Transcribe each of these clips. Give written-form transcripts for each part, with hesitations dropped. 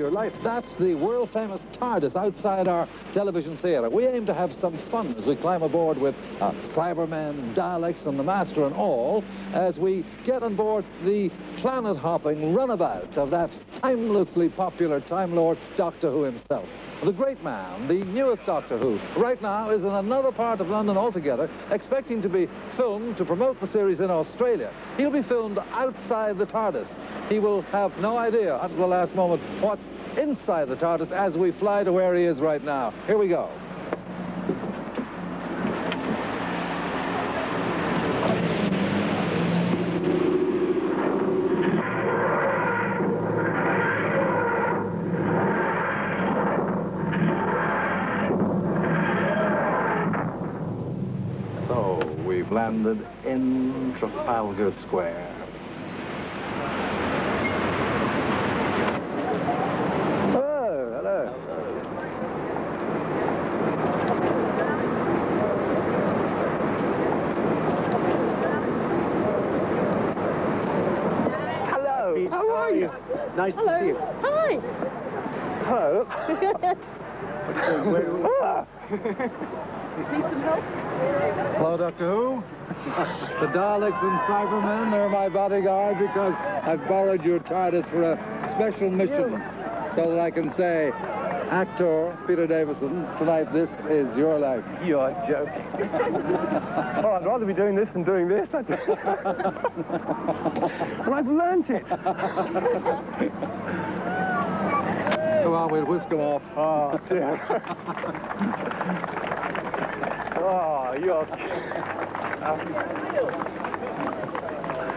your life. That's the world-famous TARDIS outside our television theatre. We aim to have some fun as we climb aboard with Cybermen, Daleks, and the Master and all, as we get on board the planet-hopping runabout of that timelessly popular Time Lord Doctor Who himself. The great man, the newest Doctor Who, right now is in another part of London altogether, expecting to be filmed to promote the series in Australia. He'll be filmed outside the TARDIS. He will have no idea until the last moment what's inside the TARDIS as we fly to where he is right now. Here we go. We've landed in Trafalgar Square. Hello, hello. Hello. How are you? Nice to see you. Hi. Hello. Need some help? Hello, Doctor Who. The Daleks and Cybermen are my bodyguard because I've borrowed your TARDIS for a special mission so that I can say, actor Peter Davison, tonight this is your life. You're joking. Oh, I'd rather be doing this than doing this. Well, I've learnt it. Come on, we'll whisk them off. Oh, dear. Oh, you're...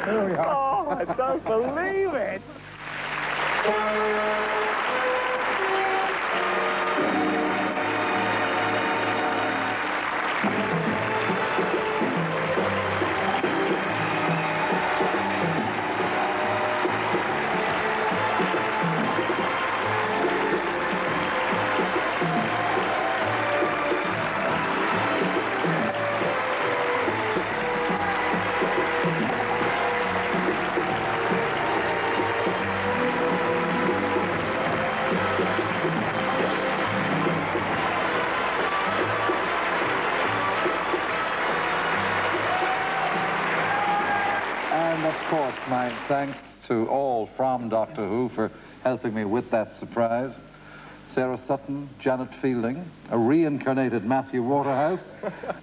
Here we are. Oh, I don't believe it. And of course, my thanks to all from Doctor Who for helping me with that surprise. Sarah Sutton, Janet Fielding, a reincarnated Matthew Waterhouse,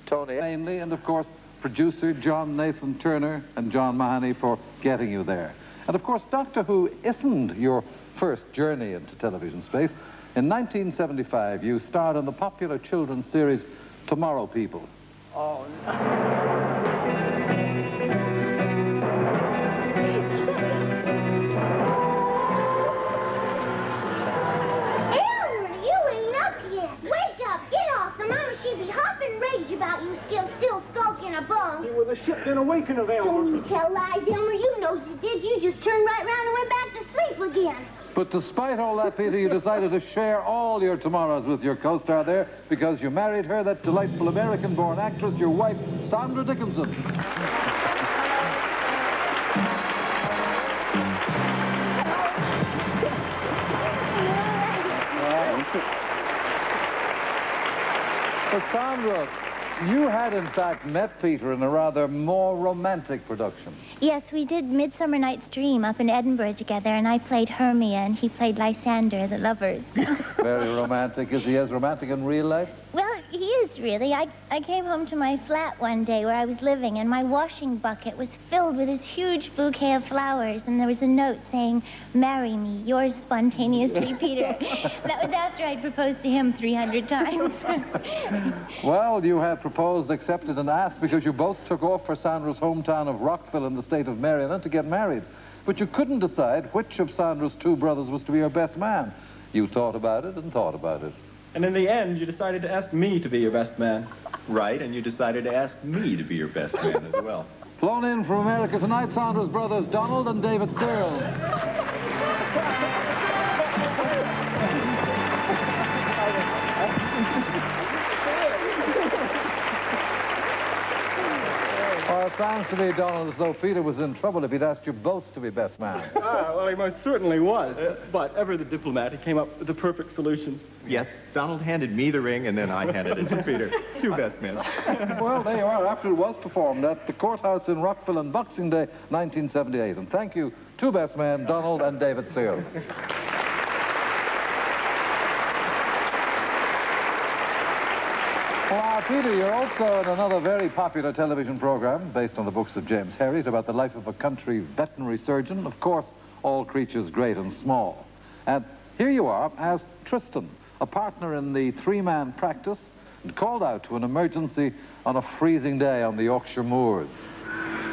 Tony Ainley, and of course, producer John Nathan Turner and John Mahoney for getting you there. And of course, Doctor Who isn't your first journey into television space. In 1975, you starred in the popular children's series Tomorrow People. Oh, no. About you still skulking a bunk. You were the ship didn't awaken of Elmer. Don't you tell lies, Elmer. You know you did. You just turned right round and went back to sleep again. But despite all that, Peter, you decided to share all your tomorrows with your co-star there because you married her, that delightful American-born actress, your wife, Sandra Dickinson. But Sandra, you had in fact met Peter in a rather more romantic production. Yes, we did Midsummer Night's Dream up in Edinburgh together, and I played Hermia and he played Lysander, the lovers. Very romantic. Is he as romantic in real life? Well, he is really. I came home to my flat one day where I was living, and my washing bucket was filled with this huge bouquet of flowers, and there was a note saying, "Marry me, yours spontaneously, Peter." That was after I'd proposed to him 300 times. Well, you had proposed, accepted, and asked because you both took off for Sandra's hometown of Rockville in the state of Maryland to get married. But you couldn't decide which of Sandra's two brothers was to be your best man. You thought about it and thought about it. And in the end, you decided to ask me to be your best man. Right, and you decided to ask me to be your best man as well. Flown in from America tonight, Sandra's brothers Donald and David Searle. All sounds to me, Donald, as though Peter was in trouble if he'd asked you both to be best man. Well, he most certainly was. But ever the diplomat, he came up with the perfect solution. Yes, Donald handed me the ring, and then I handed it to Peter. Two best men. Well, there you are, after it was performed at the courthouse in Rockville on Boxing Day, 1978. And thank you, two best men, Donald and David Seals. Well, Peter, you're also in another very popular television program based on the books of James Herriot about the life of a country veterinary surgeon. Of course, all creatures great and small. And here you are as Tristan, a partner in the three-man practice, and called out to an emergency on a freezing day on the Yorkshire moors.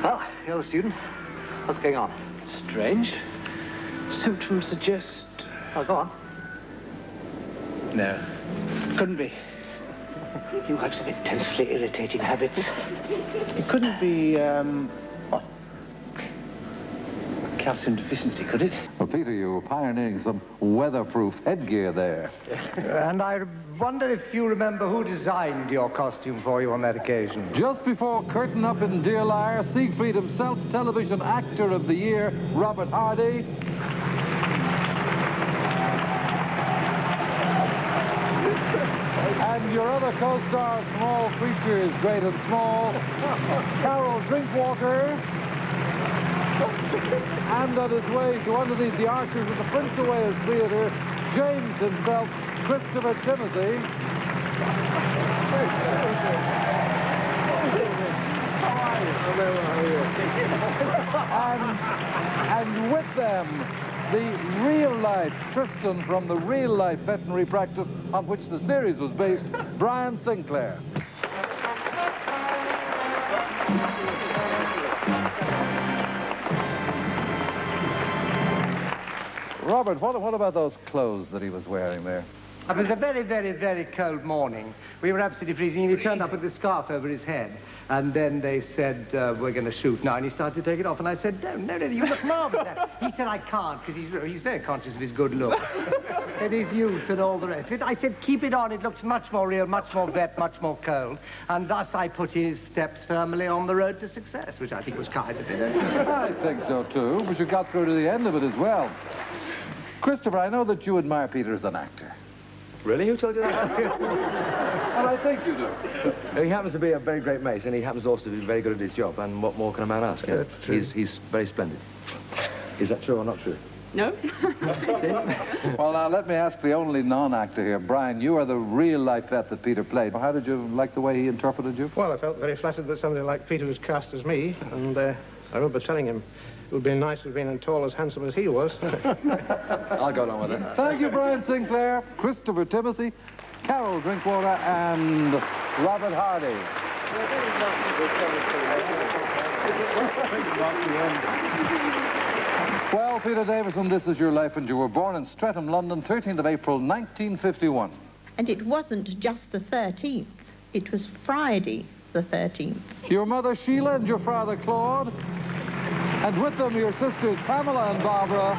Well, you're the student. What's going on? Strange. Symptoms suggest... Oh, go on. No. Couldn't be. You have some intensely irritating habits. It couldn't be, what? Calcium deficiency, could it? Well, Peter, you were pioneering some weatherproof headgear there. And I wonder if you remember who designed your costume for you on that occasion. Just before curtain up in Dearlyre, Siegfried himself, Television Actor of the Year, Robert Hardy. And your other co-stars, small creatures, great and small, Carol Drinkwater. And on his way to underneath the arches of the Prince of Wales Theatre, James himself, Christopher Timothy. And with them, the real-life Tristan from the real-life veterinary practice on which the series was based, Brian Sinclair. Robert, what about those clothes that he was wearing there? It was a very, very, very cold morning. We were absolutely freezing, and he turned up with the scarf over his head. And then they said, we're going to shoot now, and he started to take it off. And I said, no, you look marvelous. He said, I can't, because he's very conscious of his good look. And his youth and all the rest of it. I said, keep it on. It looks much more real, much more vet, much more cold. And thus I put his steps firmly on the road to success, which I think was kind of it. I think so, too, but you got through to the end of it as well. Christopher, I know that you admire Peter as an actor. Really? Who told you that? Well, I think you do. He happens to be a very great mate, and he happens also to be very good at his job, and what more can a man ask? That's true. He's very splendid. Is that true or not true? No. Well, now, let me ask the only non-actor here. Brian, you are the real-life vet that Peter played. How did you like the way he interpreted you? Well, I felt very flattered that somebody like Peter was cast as me, and I remember telling him it would be nice to have been as tall, as handsome as he was. I'll go along with it. Thank you, Brian Sinclair, Christopher Timothy, Carol Drinkwater, and Robert Hardy. Well, Peter Davison, this is your life, and you were born in Streatham, London, 13th of April, 1951. And it wasn't just the 13th. It was Friday the 13th. Your mother, Sheila, and your father, Claude. And with them, your sisters, Pamela and Barbara.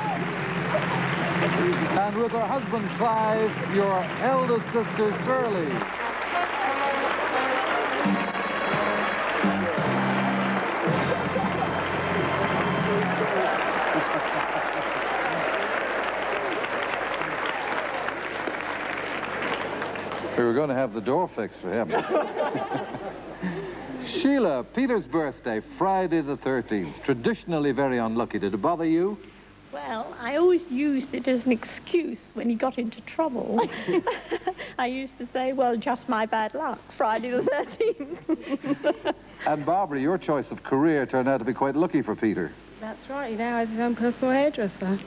And with her husband, Clive, your eldest sister, Shirley. We were going to have the door fixed for him. Sheila, Peter's birthday, Friday the 13th. Traditionally very unlucky. Did it bother you? Well, I always used it as an excuse when he got into trouble. I used to say, well, just my bad luck, Friday the 13th. And Barbara, your choice of career turned out to be quite lucky for Peter. That's right, now he's his own personal hairdresser.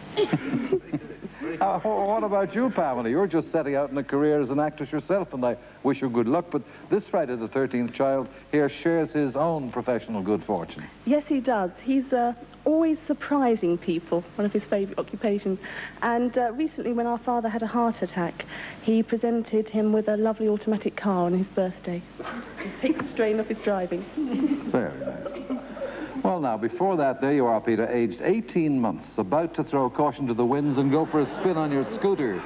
What about you, Pamela? You're just setting out in a career as an actress yourself, and I wish you good luck, but this Friday the 13th child here shares his own professional good fortune. Yes, he does. He's always surprising people, one of his favourite occupations. And recently, when our father had a heart attack, he presented him with a lovely automatic car on his birthday. Take the strain off his driving. Very nice. Well, now, before that, there you are, Peter, aged 18 months, about to throw caution to the winds and go for a spin on your scooter.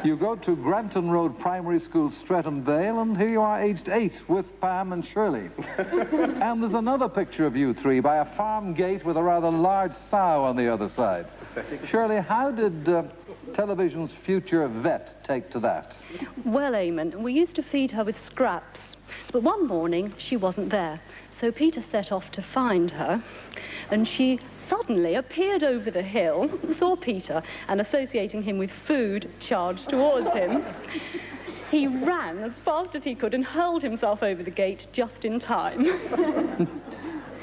You go to Granton Road Primary School, Streatham Vale, and here you are, aged 8, with Pam and Shirley. And there's another picture of you three by a farm gate with a rather large sow on the other side. Shirley, how did television's future vet take to that? Well, Eamon, we used to feed her with scraps, but one morning she wasn't there. So Peter set off to find her, and she suddenly appeared over the hill, saw Peter, and associating him with food, charged towards him. He ran as fast as he could and hurled himself over the gate just in time.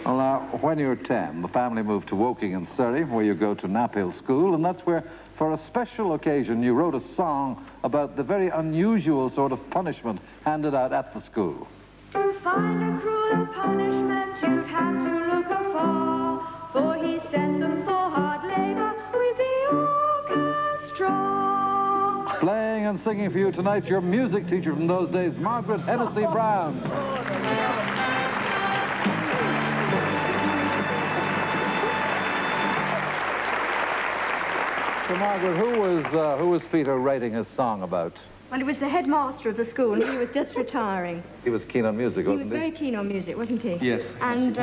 Well, now, when you're 10, the family moved to Woking in Surrey, where you go to Knaphill School, and that's where, for a special occasion, you wrote a song about the very unusual sort of punishment handed out at the school. To find a cruel punishment, you'd have to look afar, for he sent them for hard labor with the orchestra. Playing and singing for you tonight, your music teacher from those days, Margaret Hennessy Brown. So, Margaret, who was Peter writing his song about? Well, it was the headmaster of the school, and he was just retiring. He was keen on music, wasn't he? He was very keen on music, wasn't he? Yes. And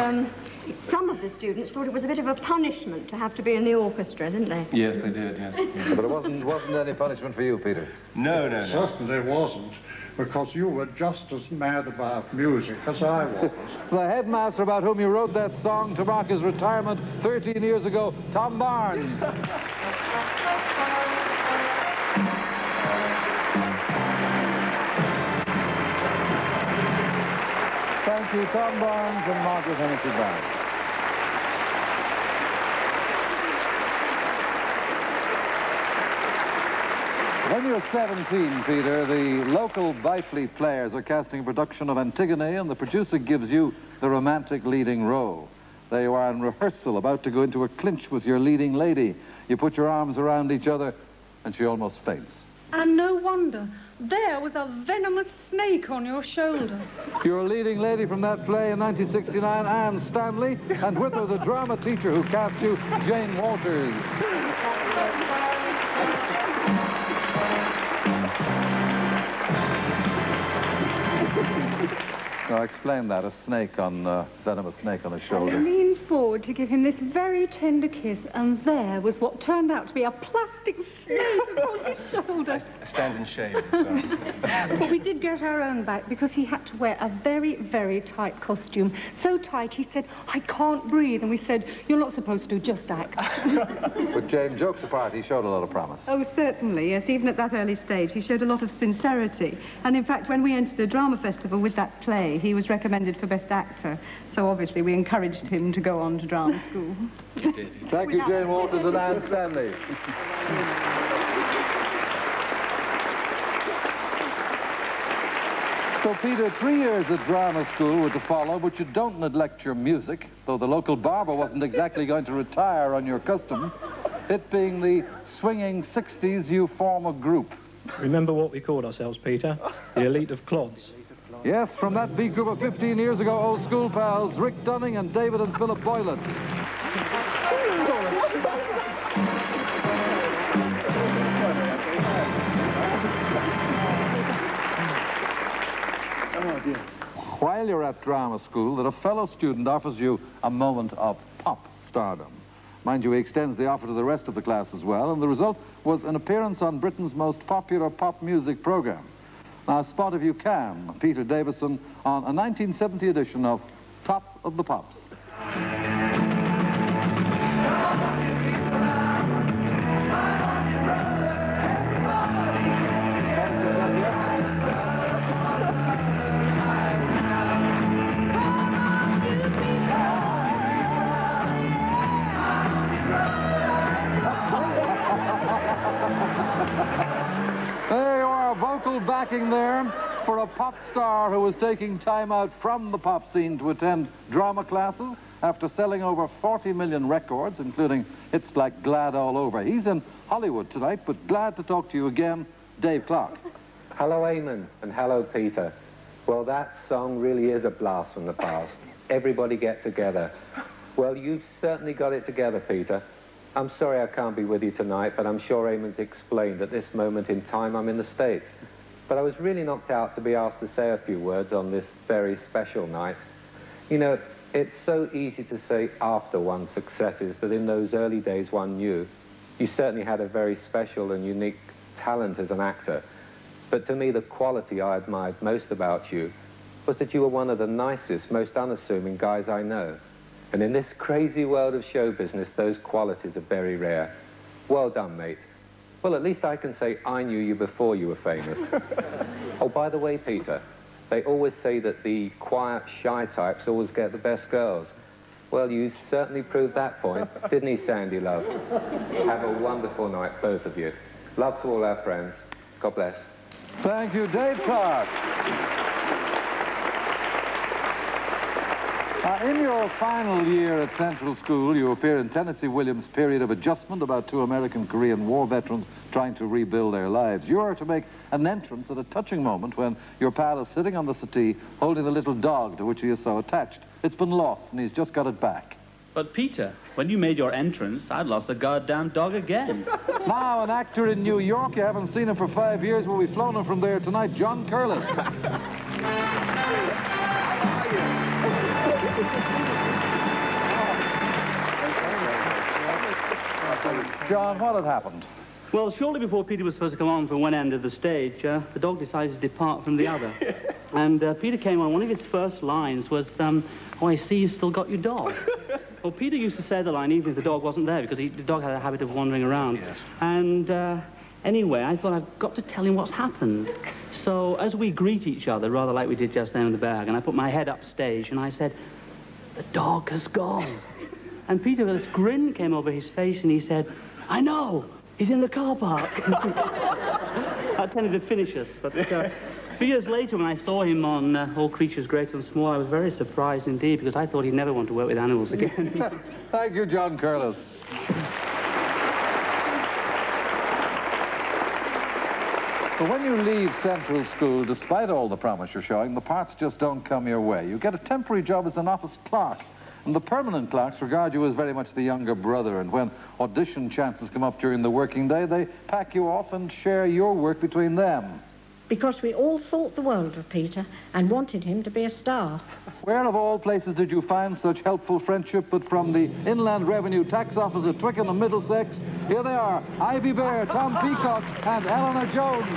some of the students thought it was a bit of a punishment to have to be in the orchestra, didn't they? Yes, they did, yes. But it wasn't any punishment for you, Peter? No. Certainly wasn't, because you were just as mad about music as I was. The headmaster about whom you wrote that song to mark his retirement 13 years ago, Tom Barnes. Thank you, Tom Barnes and Margaret Hennessy Brown. When you're 17, Peter, the local Byfleet players are casting a production of Antigone, and the producer gives you the romantic leading role. There you are in rehearsal, about to go into a clinch with your leading lady. You put your arms around each other, and she almost faints. And no wonder. There was a venomous snake on your shoulder. Your leading lady from that play in 1969, Anne Stanley, and with her the drama teacher who cast you, Jane Walters. Now explain that, a snake on, venomous snake on his shoulder. I leaned forward to give him this very tender kiss, and there was what turned out to be a plastic snake on his shoulder. I stand in shame, so... But we did get our own back because he had to wear a very, very tight costume. So tight, he said, I can't breathe. And we said, you're not supposed to, just act. But Jane, jokes apart, he showed a lot of promise. Oh, certainly, yes. Even at that early stage, he showed a lot of sincerity. And in fact, when we entered a drama festival with that play, he was recommended for Best Actor. So obviously, we encouraged him to go on to drama school. Thank you, Jane Walters and Anne Stanley. So, Peter, 3 years at drama school were to follow, but you don't neglect your music, though the local barber wasn't exactly going to retire on your custom. It being the swinging 60s, you form a group. Remember what we called ourselves, Peter? The elite of clods. Yes, from that beat group of 15 years ago, old school pals, Rick Dunning and David and Philip Boylan. While you're at drama school, that a fellow student offers you a moment of pop stardom. Mind you, he extends the offer to the rest of the class as well, and the result was an appearance on Britain's most popular pop music program. Now, spot if you can, Peter Davison on a 1970 edition of Top of the Pops. There you are, vocal backing there for a pop star who was taking time out from the pop scene to attend drama classes after selling over 40 million records, including hits like Glad All Over. He's in Hollywood tonight, but glad to talk to you again, Dave Clark. Hello, Eamon, and hello, Peter. Well, that song really is a blast from the past. Everybody get together. Well, you've certainly got it together, Peter. I'm sorry I can't be with you tonight, but I'm sure Eamon's explained at this moment in time I'm in the States. But I was really knocked out to be asked to say a few words on this very special night. You know, it's so easy to say after one's successes that in those early days one knew. You certainly had a very special and unique talent as an actor. But to me, the quality I admired most about you was that you were one of the nicest, most unassuming guys I know. And in this crazy world of show business, those qualities are very rare. Well done, mate. Well, at least I can say I knew you before you were famous. Oh, by the way, Peter, they always say that the quiet, shy types always get the best girls. Well, you certainly proved that point, didn't he, Sandy, love? Have a wonderful night, both of you. Love to all our friends. God bless. Thank you, Dave Clark. In your final year at Central School, you appear in Tennessee Williams' Period of Adjustment, about two American-Korean war veterans trying to rebuild their lives. You are to make an entrance at a touching moment when your pal is sitting on the settee holding the little dog to which he is so attached. It's been lost, and he's just got it back. But, Peter, when you made your entrance, I'd lost the goddamn dog again. Now, an actor in New York, you haven't seen him for 5 years. We'll be flown in from there tonight, John Curlis. John, what had happened? Well, shortly before Peter was supposed to come on from one end of the stage, the dog decided to depart from the other. And Peter came on. One of his first lines was, oh, I see you've still got your dog. Well, Peter used to say the line even if the dog wasn't there, because the dog had a habit of wandering around. Yes. And anyway, I thought I've got to tell him what's happened. So as we greet each other, rather like we did just now in the bag, and I put my head upstage and I said, the dog has gone. And Peter, with this grin came over his face and he said, I know, he's in the car park. That tended to finish us. But a few years later, when I saw him on All Creatures Great and Small, I was very surprised indeed, because I thought he'd never want to work with animals again. Thank you, John Curlis. But when you leave Central School, despite all the promise you're showing, the parts just don't come your way. You get a temporary job as an office clerk, and the permanent clerks regard you as very much the younger brother, and when audition chances come up during the working day, they pack you off and share your work between them. Because we all thought the world of Peter and wanted him to be a star. Where of all places did you find such helpful friendship but from the Inland Revenue Tax Office at Twickenham, Middlesex? Here they are, Ivy Bear, Tom Peacock, and Eleanor Jones.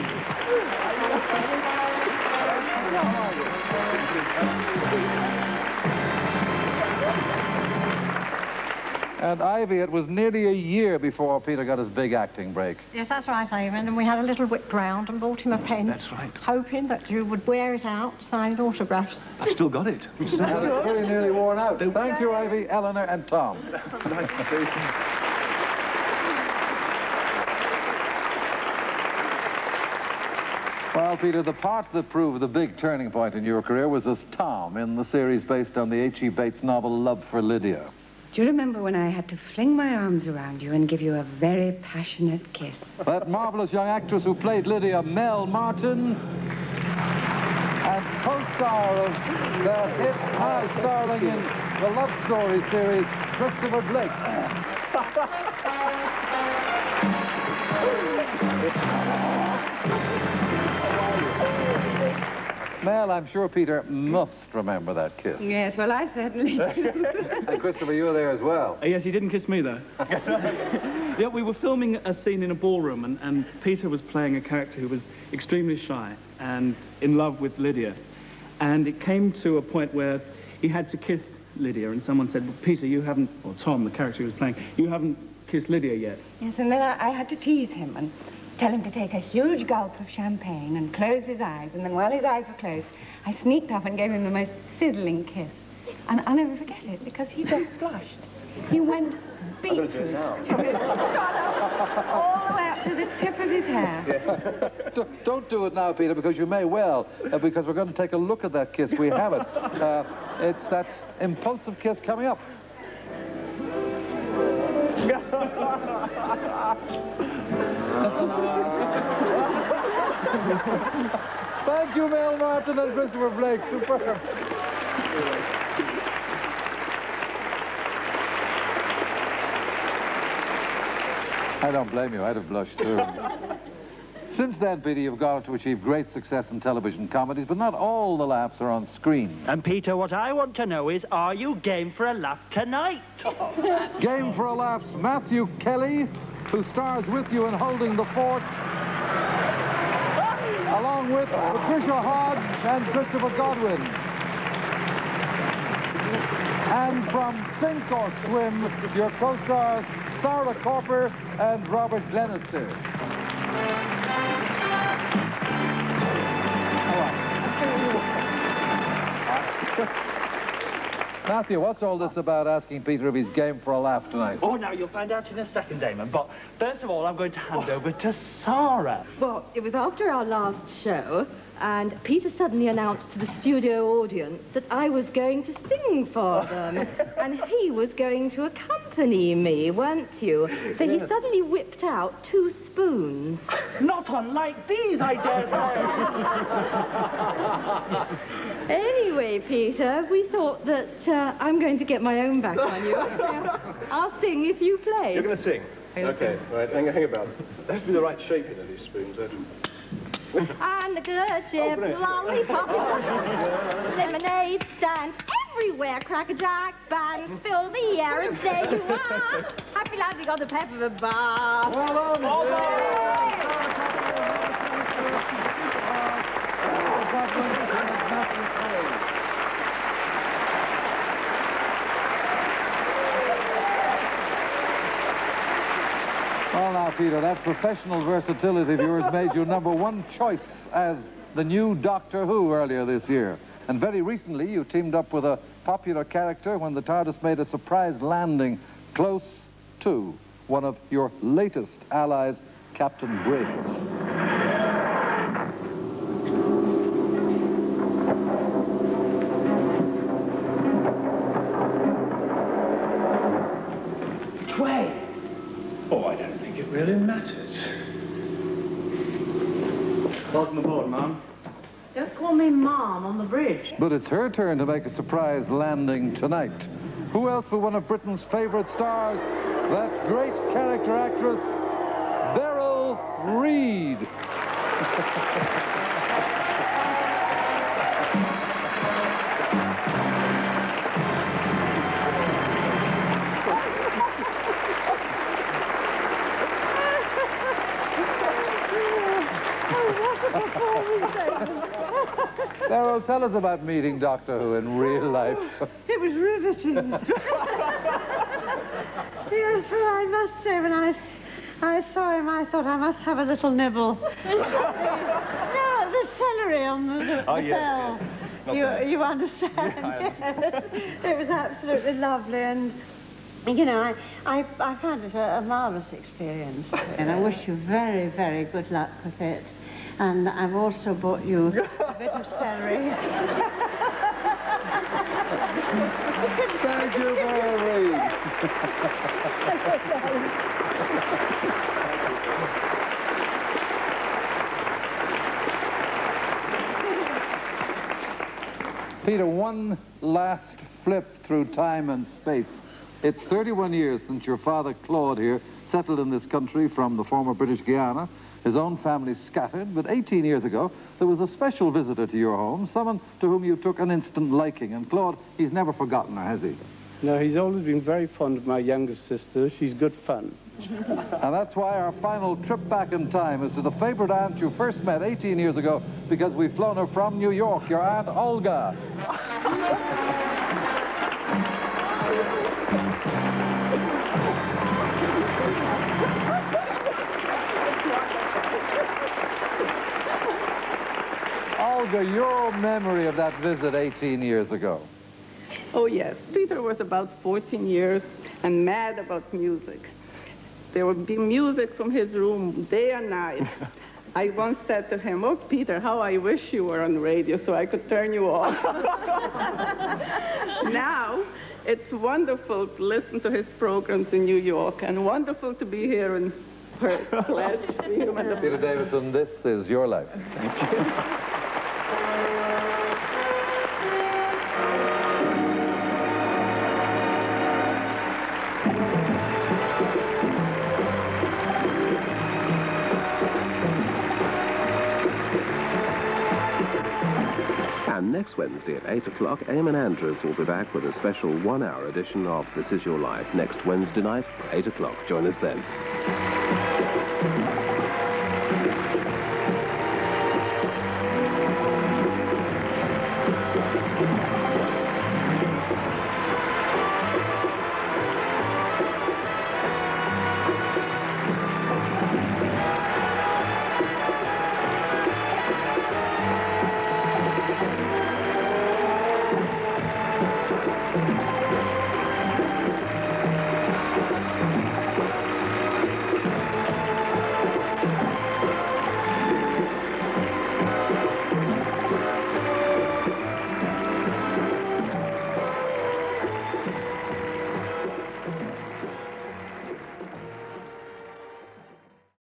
And Ivy, it was nearly a year before Peter got his big acting break. Yes, that's right, Eamon, and we had a little whip round and bought him a pen. That's right. Hoping that you would wear it out, sign autographs. I've still got it. And it's pretty nearly worn out. Thank you, Ivy, Eleanor, and Tom. Well, Peter, the part that proved the big turning point in your career was as Tom in the series based on the H.E. Bates novel Love for Lydia. Do you remember when I had to fling my arms around you and give you a very passionate kiss? That marvelous young actress who played Lydia, Mel Martin, and co-star of the hit High Starling in the Love Story series, Christopher Blake. Mel, I'm sure Peter must remember that kiss. Yes, well, I certainly do. And Christopher, you were there as well. Yes, he didn't kiss me, though. Yeah, we were filming a scene in a ballroom, and Peter was playing a character who was extremely shy and in love with Lydia. And it came to a point where he had to kiss Lydia, and someone said, well, Peter, you haven't, or Tom, the character he was playing, you haven't kissed Lydia yet. Yes, and then I had to tease him and tell him to take a huge gulp of champagne and close his eyes. And then while his eyes were closed, I sneaked up and gave him the most sizzling kiss. And I'll never forget it, because he just blushed. He went beaten from his collar all the way up to the tip of his hair. Yes. Don't do it now, Peter, because you may well, because we're going to take a look at that kiss. We have it. It's that impulsive kiss coming up. Thank you, Mel Martin and Christopher Blake. Superb. I don't blame you. I'd have blushed, too. Since then, Peter, you've gone on to achieve great success in television comedies, but not all the laughs are on screen. And, Peter, what I want to know is, are you game for a laugh tonight? Game for a laugh's Matthew Kelly, who stars with you in Holding the Fort, along with Patricia Hodge and Christopher Godwin. And from Sink or Swim, your co-stars Sarah Corper and Robert Glenister. Matthew, what's all this about asking Peter if he's game for a laugh tonight? Oh, now, you'll find out in a second, Damon. But first of all, I'm going to hand over to Sarah. Well, it was after our last show, and Peter suddenly announced to the studio audience that I was going to sing for them. And he was going to accompany me, weren't you? So he suddenly whipped out 2 spoons. Not unlike these, I dare say. Anyway, Peter, we thought that I'm going to get my own back on you. I'll sing if you play. You're going to sing? Okay, right, hang about. There has to be the right shaping of these spoons, And the kerchief, lollipop, lemonade stands everywhere. Cracker Jack bands fill the air, and there you are. Happy landing on the peppermint bar. Well Well, now, Peter, that professional versatility of yours made you #1 choice as the new Doctor Who earlier this year. And very recently, you teamed up with a popular character when the TARDIS made a surprise landing close to one of your latest allies, Captain Briggs. Tway! Oh, I don't think it really matters. Welcome aboard, Mom. Don't call me Mom on the bridge. But it's her turn to make a surprise landing tonight. Who else but one of Britain's favorite stars, that great character actress, Beryl Reid. Beryl, tell us about meeting Doctor Who in real life. It was riveting. Yes, well, I must say, when I saw him, I thought I must have a little nibble. No, the celery on the bell. You understand? Yeah, I understand. It was absolutely lovely, and you know, I found it a marvelous experience. And I wish you very, very good luck with it. And I've also bought you a bit of celery. Thank you, Beryl Reid. Peter, one last flip through time and space. It's 31 years since your father, Claude, here, settled in this country from the former British Guiana. His own family scattered, but 18 years ago, there was a special visitor to your home, someone to whom you took an instant liking. And Claude, he's never forgotten her, has he? No, he's always been very fond of my youngest sister. She's good fun. And that's why our final trip back in time is to the favorite aunt you first met 18 years ago, because we've flown her from New York, your Aunt Olga. Olga, your memory of that visit 18 years ago. Oh, yes. Peter was about 14 years and mad about music. There would be music from his room day and night. I once said to him, "Oh, Peter, how I wish you were on radio so I could turn you off." Now, it's wonderful to listen to his programs in New York and wonderful to be here in Perth. Glad to see him. Peter Davison, this is your life. Thank you. And next Wednesday at 8 o'clock, Eamon Andrews will be back with a special one-hour edition of This Is Your Life. Next Wednesday night, 8 o'clock. Join us then.